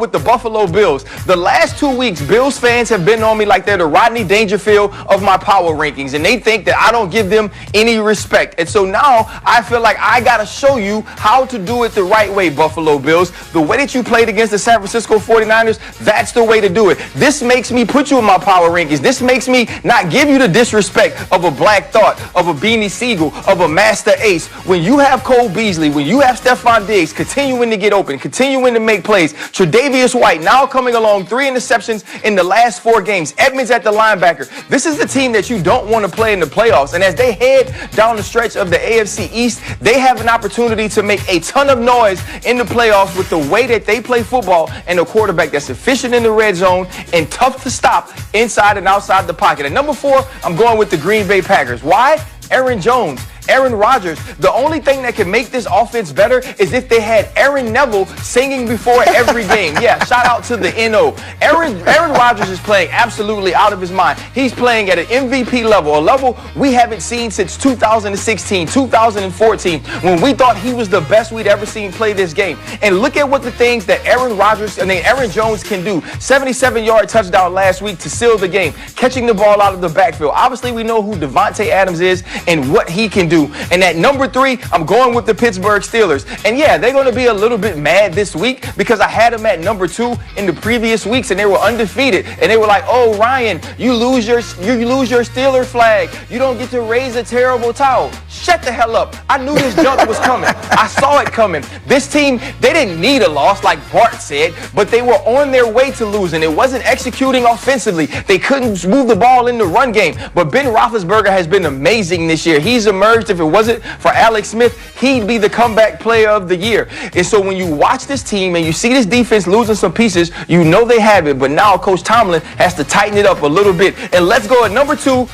with the Buffalo Bills. The last 2 weeks, Bills fans have been on me like they're the Rodney Dangerfield of my power rankings, and they think that I don't give them any respect. And so now I feel like I got to show you how to do it the right way, Buffalo Bills. The way that you played against the San Francisco 49ers, that's the way to do it. This makes me put you in my power rankings. This makes me not give you the disrespect of a Black Thought, of a Beanie Siegel, of a Master Ace. When you have Cole Beasley, when you have Stephon Diggs continuing to get open, continuing to make plays, Tre'Davious White now coming along, 3 interceptions in the last 4 games. Edmonds at the linebacker. This is the team that you don't want to play in the playoffs. And as they head down the stretch of the AFC East, they have an opportunity to make a ton of noise in the playoffs with the way that they play football and a quarterback that's efficient in the red zone and tough to stop inside and outside the pocket. At number 4, I'm going with the Green Bay Packers. Why? Aaron Jones. Aaron Rodgers. The only thing that can make this offense better is if they had Aaron Neville singing before every game. Yeah, shout out to the NO. Aaron Rodgers is playing absolutely out of his mind. He's playing at an MVP level, a level we haven't seen since 2016, 2014, when we thought he was the best we'd ever seen play this game. And look at what the things that Aaron Jones can do. 77-yard touchdown last week to seal the game, catching the ball out of the backfield. Obviously, we know who Devontae Adams is and what he can do. And at number 3, I'm going with the Pittsburgh Steelers. And yeah, they're going to be a little bit mad this week because I had them at number 2 in the previous weeks and they were undefeated. And they were like, oh, Ryan, you lose your Steeler flag. You don't get to raise a terrible towel. Shut the hell up. I knew this junk was coming. I saw it coming. This team, they didn't need a loss like Bart said, but they were on their way to losing. It wasn't executing offensively. They couldn't move the ball in the run game. But Ben Roethlisberger has been amazing this year. He's emerged. If it wasn't for Alex Smith, he'd be the comeback player of the year. And so when you watch this team and you see this defense losing some pieces, you know they have it. But now Coach Tomlin has to tighten it up a little bit. And let's go at number 2.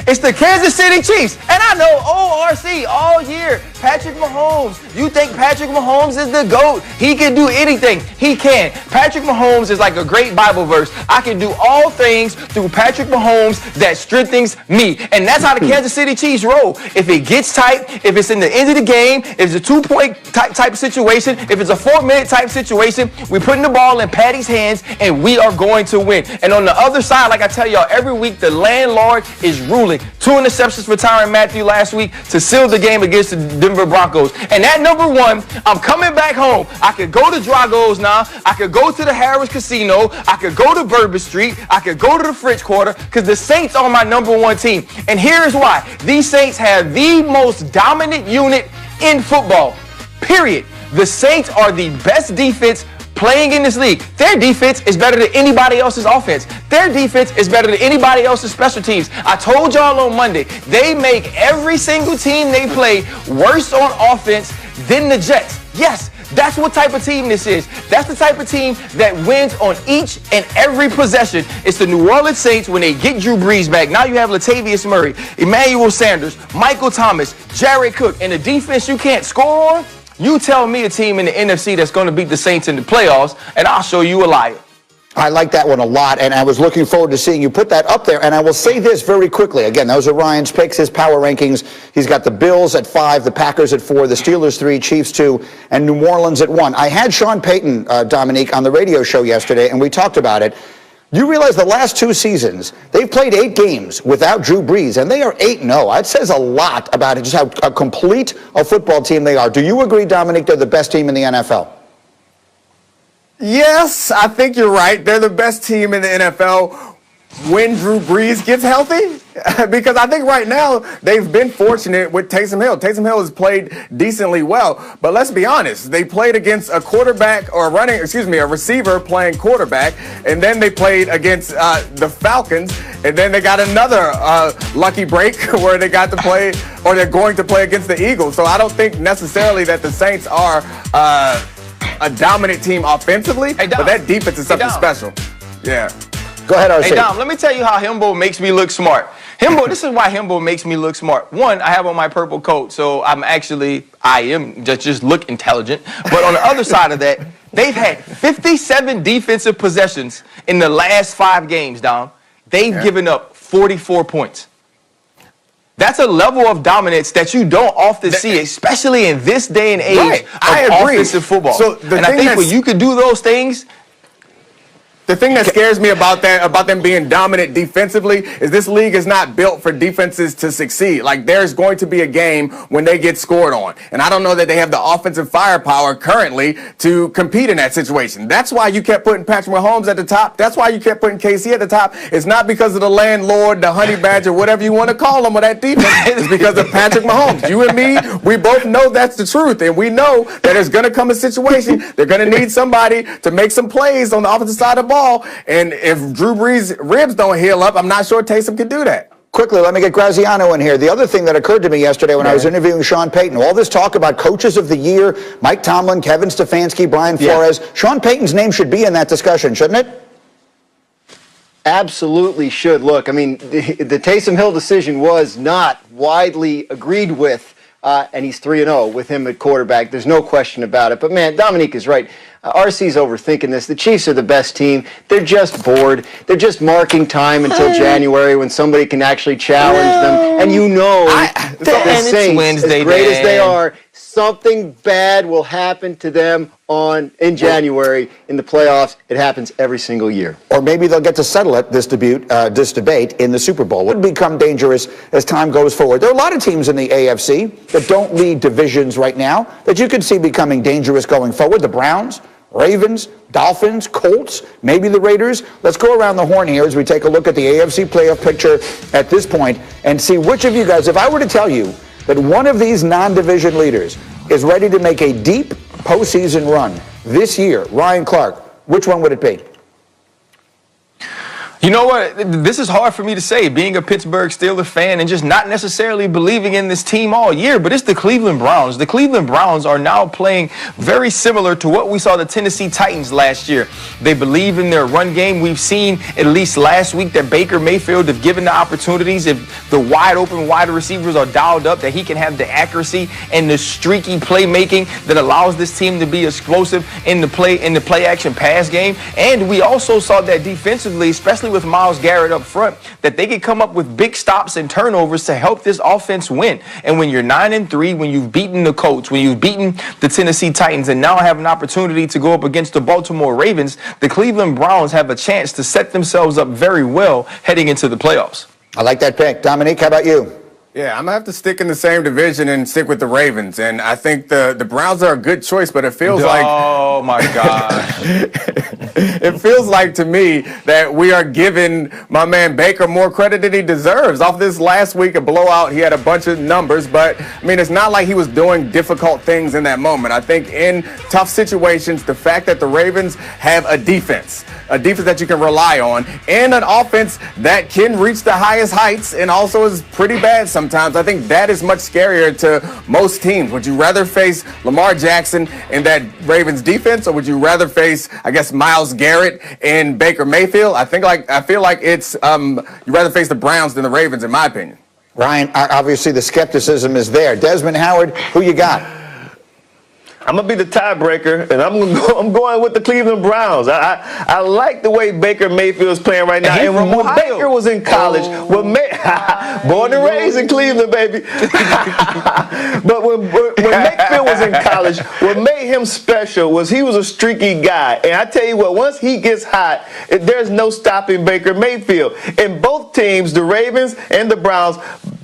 It's the Kansas City Chiefs. And I know ORC all year. Patrick Mahomes. You think Patrick Mahomes is the GOAT? He can do anything. He can. Patrick Mahomes is like a great Bible verse. I can do all things through Patrick Mahomes that strengthens me. And that's how the Kansas City Chiefs roll. If it gets tight, if it's in the end of the game, if it's a 2-point type situation, if it's a 4-minute type situation, we're putting the ball in Patty's hands and we are going to win. And on the other side, like I tell y'all, every week the landlord is ruling. 2 interceptions for Tyrann Mathieu last week to seal the game against the Denver Broncos. And at number 1, I'm coming back home. I could go to Drago's now. I could go to the Harris Casino. I could go to Bourbon Street. I could go to the French Quarter because the Saints are my number 1 team. And here's why. These Saints have the most dominant unit in football, period. The Saints are the best defense playing in this league. Their defense is better than anybody else's offense. Their defense is better than anybody else's special teams. I told y'all on Monday, they make every single team they play worse on offense than the Jets. Yes, that's what type of team this is. That's the type of team that wins on each and every possession. It's the New Orleans Saints when they get Drew Brees back. Now you have Latavius Murray, Emmanuel Sanders, Michael Thomas, Jared Cook, and the defense you can't score on. You tell me a team in the NFC that's going to beat the Saints in the playoffs, and I'll show you a liar. I like that one a lot, and I was looking forward to seeing you put that up there. And I will say this very quickly. Again, those are Ryan's picks, his power rankings. He's got the Bills at 5, the Packers at 4, the Steelers 3, Chiefs 2, and New Orleans at 1. I had Sean Payton, Dominique, on the radio show yesterday, and we talked about it. You realize the last 2 seasons, they've played 8 games without Drew Brees, and they are 8-0. That says a lot about it, just how complete a football team they are. Do you agree, Dominic, they're the best team in the NFL? Yes, I think you're right. They're the best team in the NFL when Drew Brees gets healthy. Because I think right now they've been fortunate with Taysom Hill. Taysom Hill has played decently well, but let's be honest. They played against a receiver playing quarterback, and then they played against the Falcons, and then they got another lucky break where they got to play, or they're going to play against the Eagles. So I don't think necessarily that the Saints are a dominant team offensively, but that defense is something special. Yeah. Go ahead, RC. Hey, Dom, let me tell you how Himbo makes me look smart. This is why Himbo makes me look smart. 1, I have on my purple coat, so I am just look intelligent. But on the other side of that, they've had 57 defensive possessions in the last 5 games, Dom. They've given up 44 points. That's a level of dominance that you don't often see, especially in this day and age of I agree. offensive football. So and I think when you could do those things, the thing that scares me about them being dominant defensively, is this league is not built for defenses to succeed. Like, there's going to be a game when they get scored on. And I don't know that they have the offensive firepower currently to compete in that situation. That's why you kept putting Patrick Mahomes at the top. That's why you kept putting KC at the top. It's not because of the landlord, the honey badger, whatever you want to call them, or that defense. It's because of Patrick Mahomes. You and me, we both know that's the truth. And we know that there's going to come a situation, they're going to need somebody to make some plays on the offensive side of the ball. And if Drew Brees' ribs don't heal up, I'm not sure Taysom can do that. Quickly, let me get Graziano in here. The other thing that occurred to me yesterday when I was interviewing Sean Payton, all this talk about coaches of the year, Mike Tomlin, Kevin Stefanski, Brian Flores, Sean Payton's name should be in that discussion, shouldn't it? Absolutely should. Look, I mean, the Taysom Hill decision was not widely agreed with, and he's 3-0 with him at quarterback. There's no question about it. But, man, Dominique is right. RC's overthinking this. The Chiefs are the best team. They're just bored. They're just marking time until January when somebody can actually challenge them. And you know, the Saints, as great as they are, something bad will happen to them in January in the playoffs. It happens every single year. Or maybe they'll get to settle it, this debate in the Super Bowl. Would become dangerous as time goes forward. There are a lot of teams in the AFC that don't lead divisions right now that you could see becoming dangerous going forward. The Browns, Ravens, Dolphins, Colts, maybe the Raiders. Let's go around the horn here as we take a look at the AFC playoff picture at this point and see which of you guys, if I were to tell you that one of these non-division leaders is ready to make a deep postseason run this year, Ryan Clark, which one would it be? You know what? This is hard for me to say, being a Pittsburgh Steelers fan and just not necessarily believing in this team all year, but it's the Cleveland Browns. The Cleveland Browns are now playing very similar to what we saw the Tennessee Titans last year. They believe in their run game. We've seen, at least last week, that Baker Mayfield, if given the opportunities, if the wide open wide receivers are dialed up, that he can have the accuracy and the streaky playmaking that allows this team to be explosive in the play action pass game. And we also saw that defensively, especially with Myles Garrett up front, that they can come up with big stops and turnovers to help this offense win. And when you're 9-3, when you've beaten the Colts, when you've beaten the Tennessee Titans, and now have an opportunity to go up against the Baltimore Ravens, the Cleveland Browns have a chance to set themselves up very well heading into the playoffs. I like that pick. Dominique, how about you? Yeah, I'm going to have to stick in the same division and stick with the Ravens. And I think the Browns are a good choice, but it feels like... Oh, my God. It feels like to me that we are giving my man Baker more credit than he deserves. Off this last week, a blowout, he had a bunch of numbers, but, I mean, it's not like he was doing difficult things in that moment. I think in tough situations, the fact that the Ravens have a defense that you can rely on, and an offense that can reach the highest heights and also is pretty bad sometimes. I think that is much scarier to most teams. Would you rather face Lamar Jackson in that Ravens defense, or would you rather face, I guess, Myles Garrett and Baker Mayfield? I feel like it's you'd rather face the Browns than the Ravens, in my opinion. Ryan, obviously the skepticism is there. Desmond Howard, who you got? I'm going to be the tiebreaker, and I'm going with the Cleveland Browns. I like the way Baker Mayfield's playing right now. And when Baker was in college, born and raised in Cleveland, baby. But when Mayfield was in college, what made him special was he was a streaky guy. And I tell you what, once he gets hot, there's no stopping Baker Mayfield. And both teams, the Ravens and the Browns,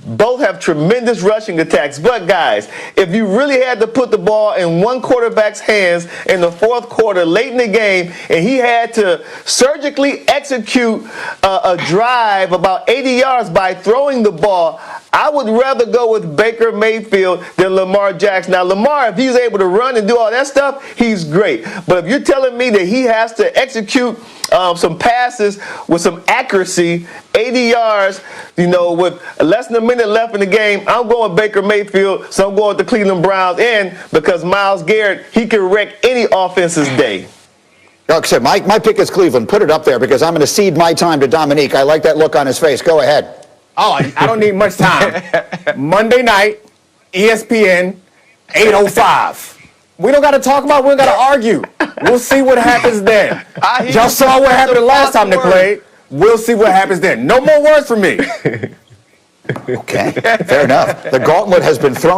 both have tremendous rushing attacks. But, guys, if you really had to put the ball in one quarterback's hands in the fourth quarter, late in the game, and he had to surgically execute a drive about 80 yards by throwing the ball, I would rather go with Baker Mayfield than Lamar Jackson. Now, Lamar, if he's able to run and do all that stuff, he's great. But if you're telling me that he has to execute some passes with some accuracy, 80 yards, with less than a minute left in the game, I'm going Baker Mayfield, so I'm going with the Cleveland Browns. And because Myles Garrett, he can wreck any offense's day. Like I said, my pick is Cleveland. Put it up there because I'm going to cede my time to Dominique. I like that look on his face. Go ahead. Oh, I don't need much time. Monday night, ESPN, 8:05. We don't got to talk about it. We don't got to argue. We'll see what happens then. Y'all saw what happened the last time they played. We'll see what happens then. No more words from me. Okay, fair enough. The gauntlet has been thrown.